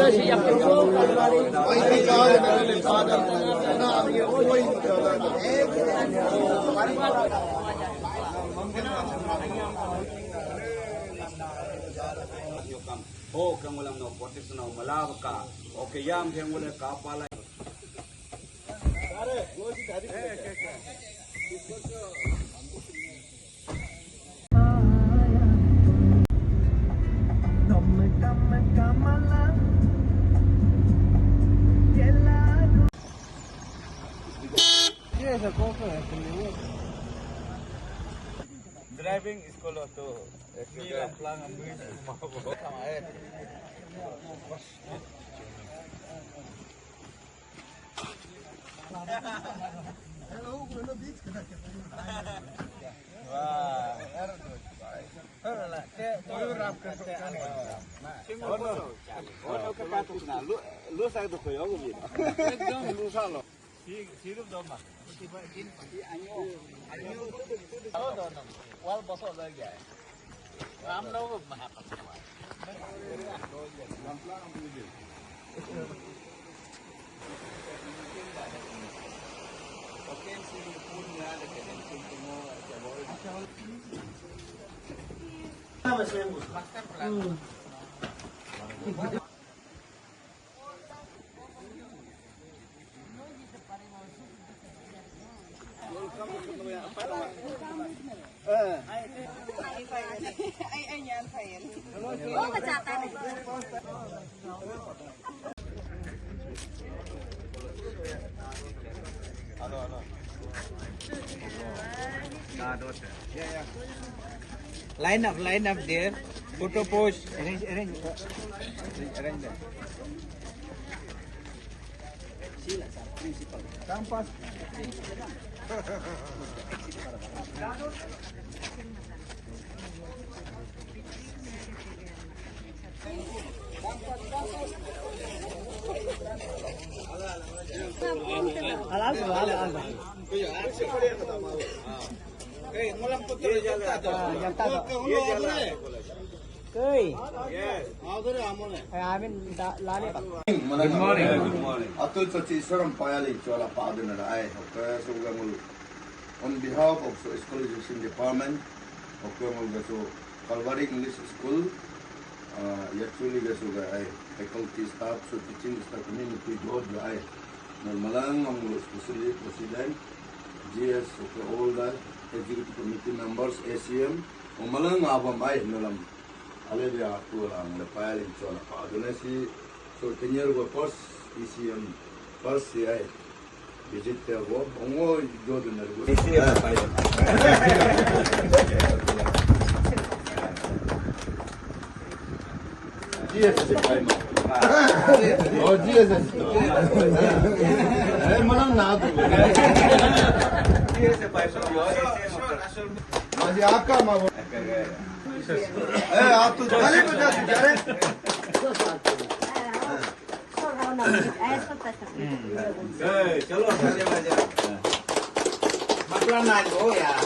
Oh, kamu lang no potis na malaw ka. Okay, yam kamu le kapala. Driving school to. Nila lang ang mga kumabo sama eh. Line up there. Photo pose. Arrange there. Principal. Campus. Good morning. Atul Sachisaram Payali Chola Padunai, on behalf of the School Education Department of Calvary English School, actually faculty staff, so teaching staff community board, Malang, especially President, GS, all the executive committee members, ACM, Malang Abam Nalam, Alevia Kulang, the Payal in Chola Padunasi. So 10 years ago, first ECM, first CI, visit the work, ongo go to the Oh, GSS. I'm not. Masih akam apa? आप तो चले तो जा चलो मतलब ना हो यार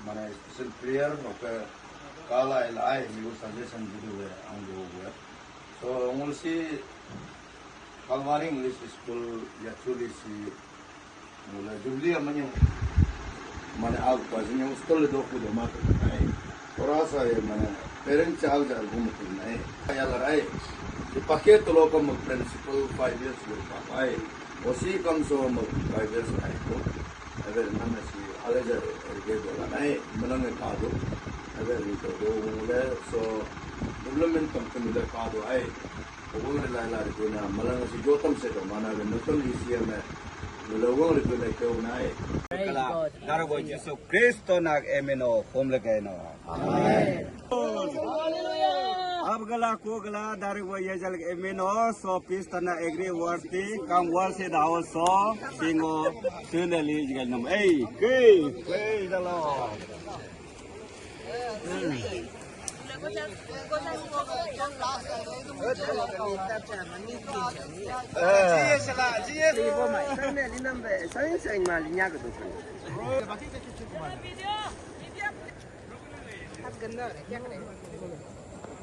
mana special prayer oke kala ilai new suggestion gitu ya anggo ya so ngulsi Calvary English School ya tulis si mula jubli amanya mana आग पास में उसको ले दो खुद मात्र नहीं थोड़ा सा ये मैंने पेरेंट्स आग जा घूमते नहीं या लड़ाई ये पके तो लोग हम प्रिंसिपल 5 years के पास आए उसी कम सो हम 5 years आए तो अगर मैंने सी आले जा के बोला नहीं मैंने में कादो अगर ये तो दो मुले सो डेवलपमेंट कंपनी ले कादो आए वो ले ला को ना मैंने सी जोतम से तो माना के नतम इसी में लोगों ने तो लेके उन्हें कला दारू बोझ सो क्रिस्तो नाग एमिनो होम लगे ना अब गला को गला दारू बोझ ये जल एमिनो सो पीस तना एग्री वर्ती काम वर्ष से दाव सो सिंगो सुनली जगह नम कई जलो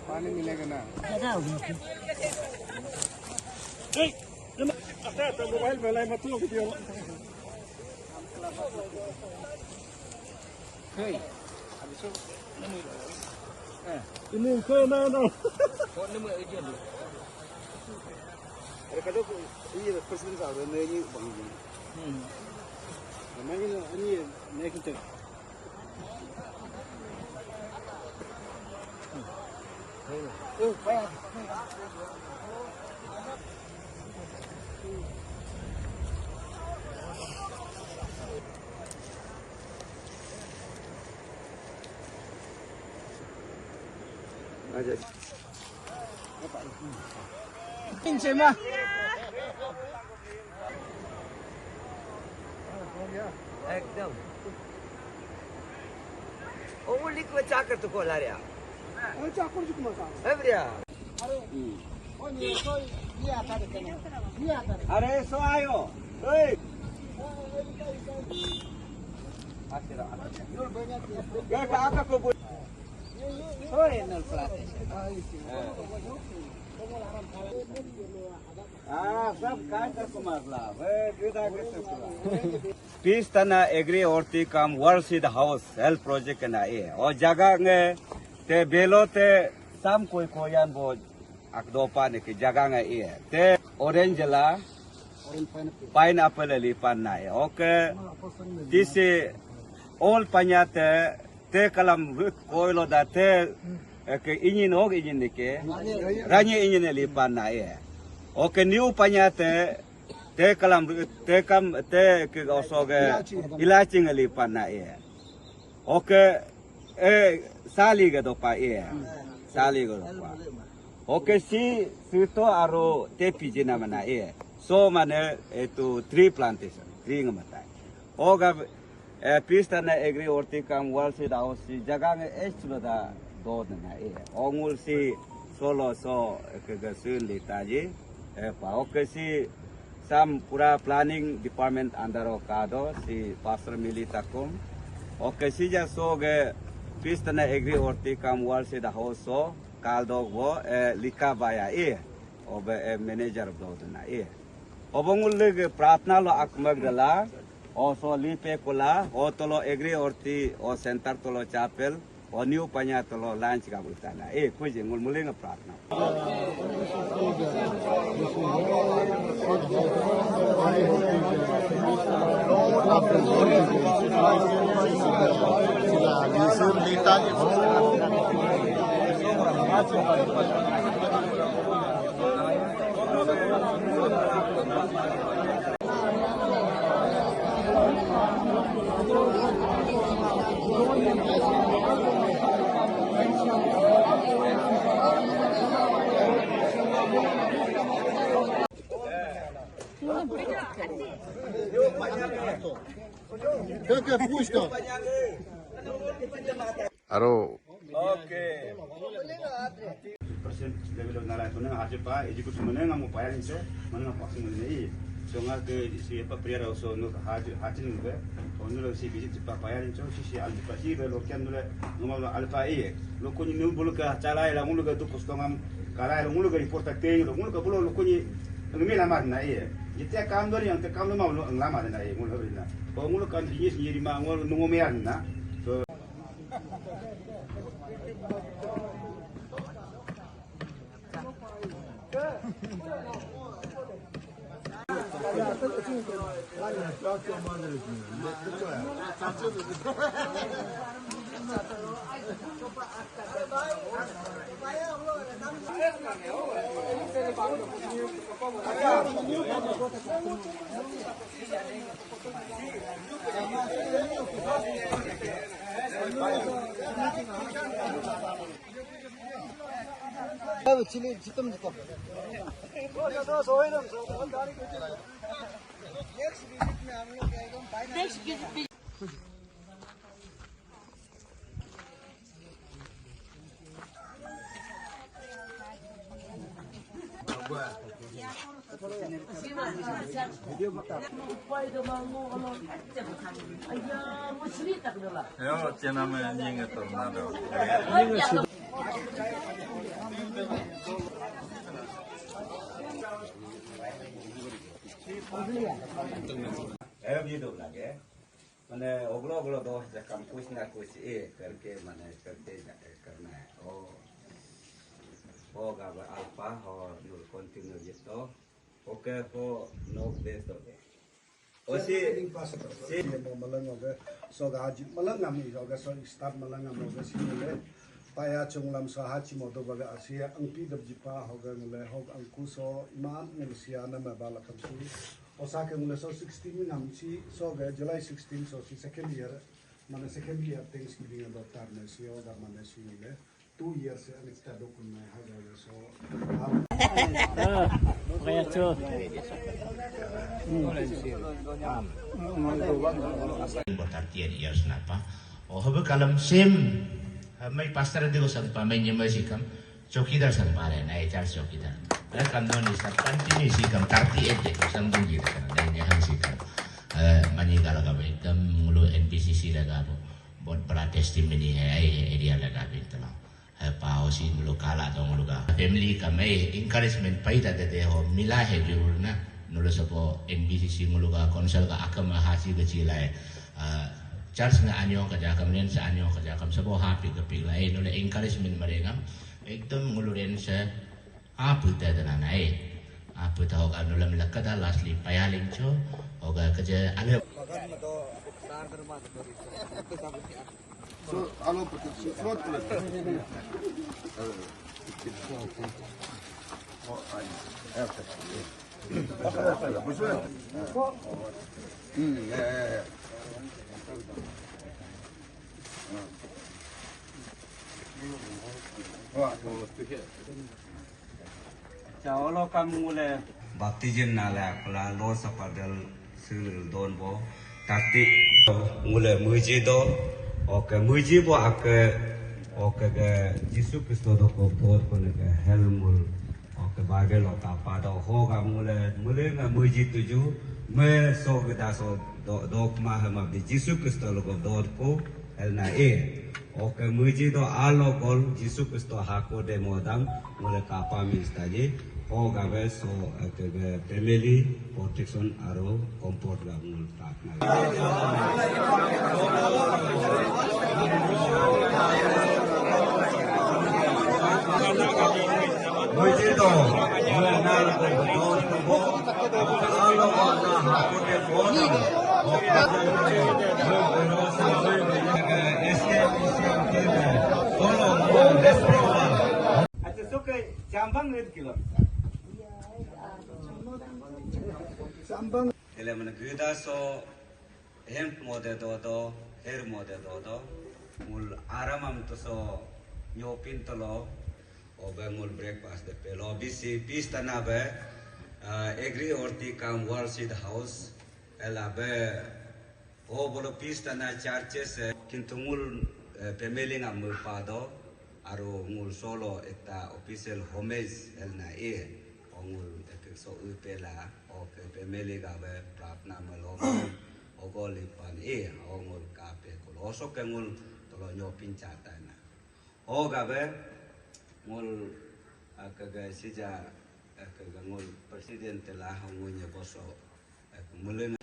पानी मिलेगा ना मोबाइल में लाई मत लो video ini ke mana kadang ini presiden sahaja ini bangun namanya ini naik kita Pinche ma. एकदम ओली को चाकर तो को ला रहा चाकर जो कुमार है भैया अरे सो आयो ओए क्या कहा को oriental plantation सब काय को मसला पीस तना एग्री औरती काम world seed house health project ना ये और जगह ने ते बेलो ते साम कोई कोयान बो अकदो पाने की जगह ने ये ते ऑरेंज ला पाइनएप्पल लिपान ना ये ओके दिसे all panyate te kalam koilo da te ke ingin og ingin dike ranye ingin lipan na ye oke new panyate te kalam te kam te ke osoge ilaching lipan na ye oke sali ga do pa ye sali ga do pa oke si sito aro te pijina mana ye so mane etu tree plantation tree ngamatai oga Pistana agri orti kam wal si dao si jaga nge estulo da do na e ongul si solo so ke gasun li taji pa oke si sam pura planning department andaro kado si pastor militakum oke si ja so ge Pistana agri orti kam wal si dao so kaldo wo lika baya e obe manager do na e obongul le pratna lo akmag dala o so lipe kula o tolo agri orti o center tolo chapel o new panya tolo lunch ka bultana kuj ngul mulinga pratna Aro okay persen level nara itu nang haji pa ejiku semene ngamu payah ini mana vaksin ini so nga ke si apa priara so no haji ni be onu si visit pa payah ini so si aldi pa si be lo kian dule ngomong alfa lo kuni nu bulu ka cala ila ngulu ka tu kustongam kala ila ngulu ka report ta te lo ngulu ka bulu lo kuni ngmi lama na Jika kam dori yang tekam lu mau lama na ngulu na ko ngulu kan di ni ma ngulu ngumian na so Yo, cename nyinga tornado. hidup lagi. Mana oglo doh jakam kuis na kuis करके mana करते करना है o gaba alpha or nul continue gitu oke ko no base do osi si malang oge so gaji malang ngami oge so start malang ngam oge si le paya chunglam so hachi modo baga asia angpi dab jipa hoga ngule hog angku so iman ngsia na ma bala kamsi osaka ngule so 16 ngam si so ga July 16 so si second year mana second year Thanksgiving about tarne si oga mana si le 2 years and it's that document haga so Kaya to. Botartian iya senapa. Oh habe kalam sim. Mai pastor de gosang pamai nyama sikam. Chokidar sang pare na echar chokidar. Lah kandon di sab continue sikam tarti ete gosang bungi kan dan nyahan sikam. Mani kala ka ekdam ngulu NPCC la ka bot para testimony hai area la ka bitala. Pao si mulu kala dong mulu ka family kami encouragement paida de ho mila he jurur na nulo sapo NBCC mulu ka konsel ka akam hasi kecil lai church na anyo ka jakam len sa anyo ka jakam sapo happy ka pilai nulo encouragement mereka ekdom mulu ren sa apu ta dana nai apu ta ho ka nulo melakata lastly payaling cho ho ka kerja ale So, alo float plus. Chào lo kam ngule baptism nala kala lo sapadal sil don bo takti ngule muji do oke muji bo ake oke ke Yesus Kristus do ko bod ko ne helmul oke Bible lo ta pa do ho ga ngule nga muji tuju me so gda so do ma ma di Yesus Kristus lo ko do ko elna oke muji do alo kol Yesus Kristus ha ko de modam ngule ka pa mi staji ho ga be so ke family protection aro comfort ga ngul pratna muji do ngule na lo ko do ko alo na ha ko de modam ho ka अच्छा सो के जाम्बang red kilo sambang ele mana gida so hemp mode do hair mode do mul aramam to so nyopin to lo obe mul breakfast de pelo bisi pistana be agree orti kam worship house ela be o bolo pistana churches kintu mul family ngam mul pado aro mul solo eta official homage elna ongul so upela o family ga be prapna malo ogoli pan ongul ka pe ko oso ke ngul tolo nyo pinchata na o ga be mul akaga sija akaga ngul president la hongunya boso mulen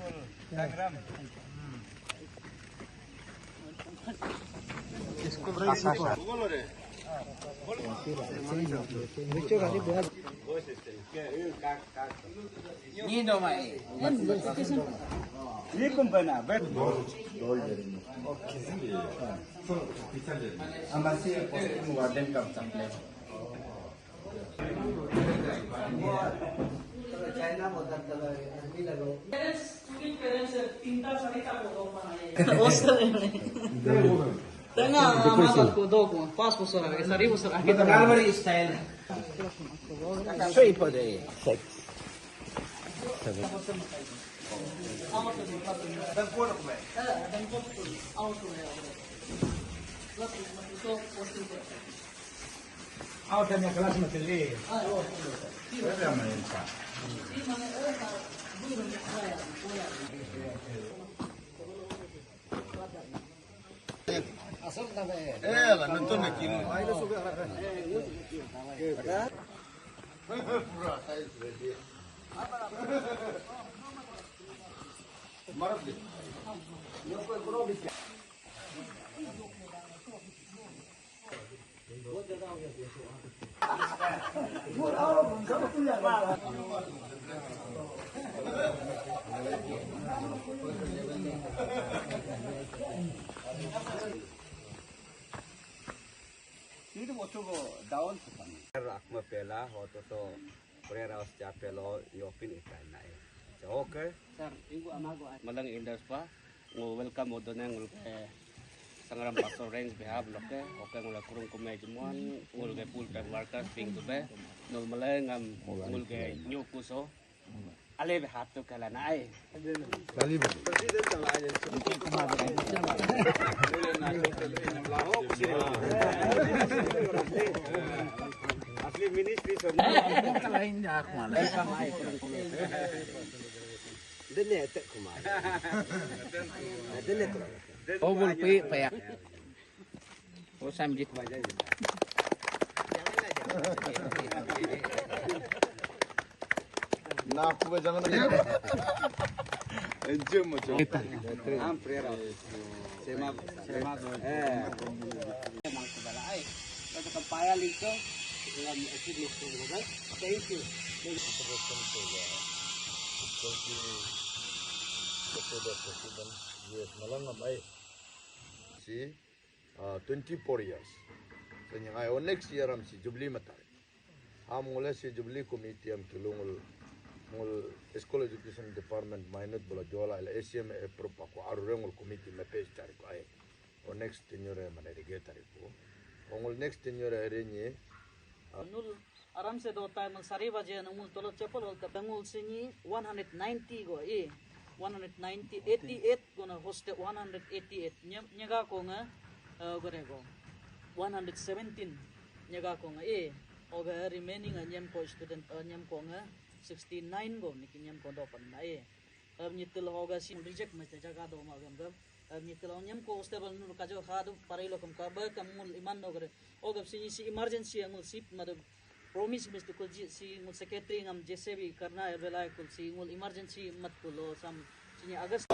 Instagram Nido mai. ini kumpana bet Amasi posting warden kam sample. Tengah mamat ko dog mo. Pas po sa lagi. Sari po sa lagi. Kita Calvary style. Straight po de. lah nonton lagi. Marah deh. Ini mau coba daun sepan. Akma pela, hoto to prera osja pelo yopin ikan naik. Oke. Sir, ibu amago malang indas pa. Welcome mo doon ngul ke sangaram paso range behab loke. Oke ngul kurung kumay jumuan ngul ke full time workers ping to be. Nul malay ngam ngul ke nyukuso. Ale be hat to kala nae. Asli ministry Dene tek kumar. Dene kurang. Oh bulpi payak. Oh samjit. Nah, aku jangan. Enjem macam. am prera. Sema Emang kebala ai. Kata kepaya lingko ngam asid lingko kan. Thank you. Si 24 years. Kanya ngayon next year am si Jubilee matay. Am mula si Jubilee committee am tulungul ngul School Education Department minus bola jola ila ACM approve ako arurengul committee me page cari ko ay. O next tenure mana reggetari ko. Ngul next tenure renye Nul aram se do time sari baje nul tolo chapel wal katangul sinyi 190 go 190 88 gonna host 188 nyaga ko nga gore go 117 nyaga ko nga oga remaining nyam ko student nyam ko nga 69 go nikin nyam ko do pan na nyitil hoga si reject ma jaga do ma gam nyitil nyam ko stable nur ka jo khadu parilo kam ka ba kamul iman no gore oga si emergency angul sip mad promise Mr. Kulji si ngul secretary ngam JCB karna bela kul si ngul emergency mat kulo sam sini August